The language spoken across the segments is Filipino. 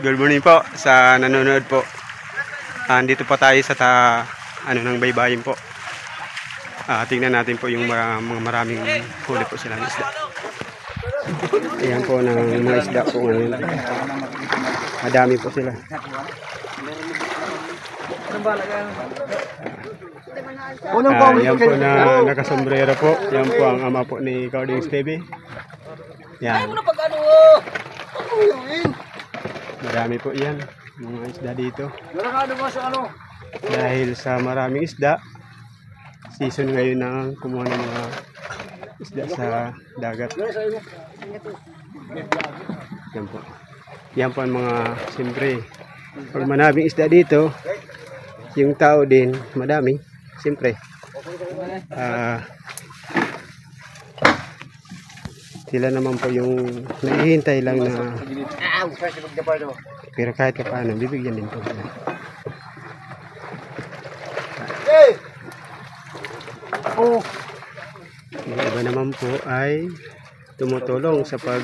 Good morning po sa nanonood po. Andito po tayo sa ng baybayin po. Tingnan natin po yung mga maraming huli po silang isda. Ayan po ng mga isda po ngayon. Madami po sila. Yan po na nakasombrero po. Yan po ang ama po ni Cardings TV. Yan. Marami po yan, mga isda dito. Dahil sa maraming isda, season ngayon na kumuha ng mga isda sa dagat. Yan po. Yan po ang mga, siyempre, pag maraming isda dito, yung tao din, madami, siyempre. Sila naman po yung naghihintay lang na pero kahit pa paano bibigyan din po sila. Yung iba naman po ay tumutulong sa pag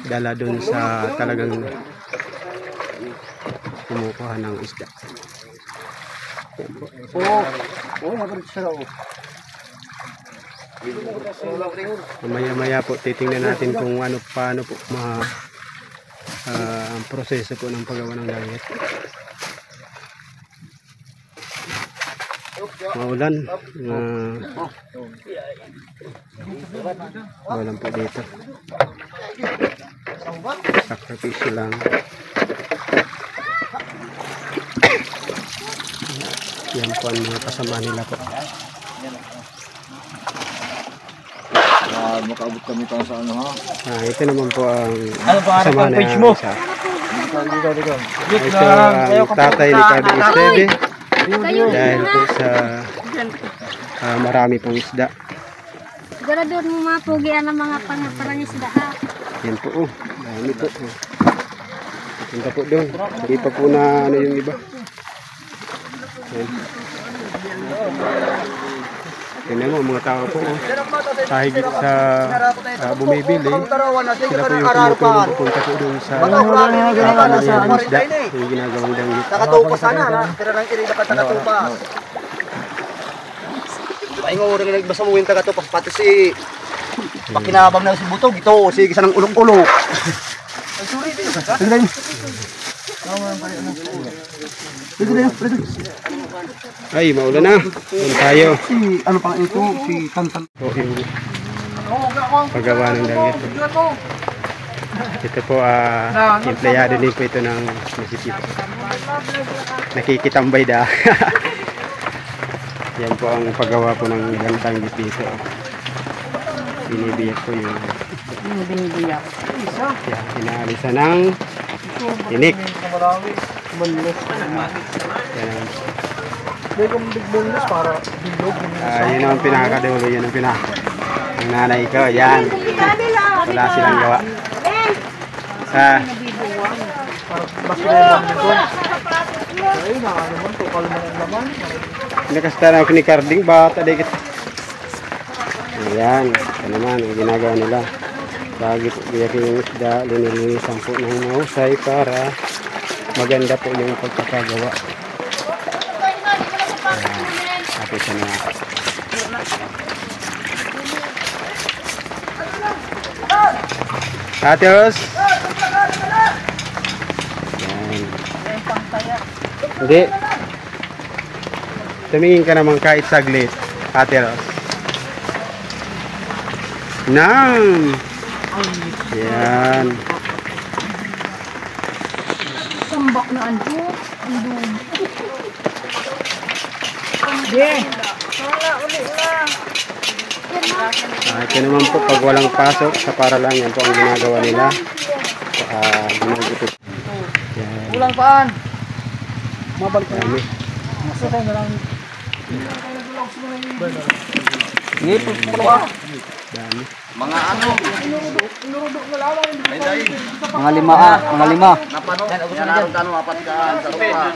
dala dun sa talagang kumukuha ng isda. Maya-maya po titingnan natin kung paano po ang proseso po ng paggawa ng langit. Maulan, walang po dito. Sakripisyo lang. Yan po ang mga kasama nila po. Makaabot kami pa sa ano ha. Ito naman po ang kasama na isa. Ito ang tatay ni Cardings TV. Dahil po sa marami pong isda. Siguro doon mo mapugian ng mga parang isda ha. Yan po oh. Dami po. Punta po doon. Hindi pa po na ano yung iba. Tingnan mo mga tao po oh. Sa higit sa bumibili, sila po yung tumutulong pupunta po doon sa isda, yung ginagawang danggit. Nakatupas sana, pero nang iri dapat nakatupas. Paingo rin nagbasa mo yung tagatupas pati si pakinabang na si Butog ito, si isa ng ulong-ulo. Ay sorry din ka. Ay, maulan na. Doon tayo. Si ano pang ito, si Tantan. Po yung paggawa ng langit. Ito po, empleyado din po ito ng munisipyo. Nakikitambay da. Yan po ang paggawa po ng gantang dito. Binibiyak po yung Binibiyak. yan, inaalisan ng tinik. Yan. Yun ang pinakadulo, yun ang ang nanay ko, yan. Wala silang gawa. Nakasita ako ni Carding, bata dikit. Ayan, ito naman ang ginagawa nila. Lagi po biyakin yung isda, linilisan po ng mahusay para maganda po yung pagkakagawa. Tapos na Ateos. Hindi. Tumingin ka naman kahit saglit. Ateos. Nam. Yan. Sambak na anto. Ito naman po pag walang pasok sa para lang yan po ang ginagawa nila. Ginagupit. Ulang paan. Mabalik na. Dami. Dami. Mga ano? Mga lima. Napano? Yan araw tanong apat ka sa rupa.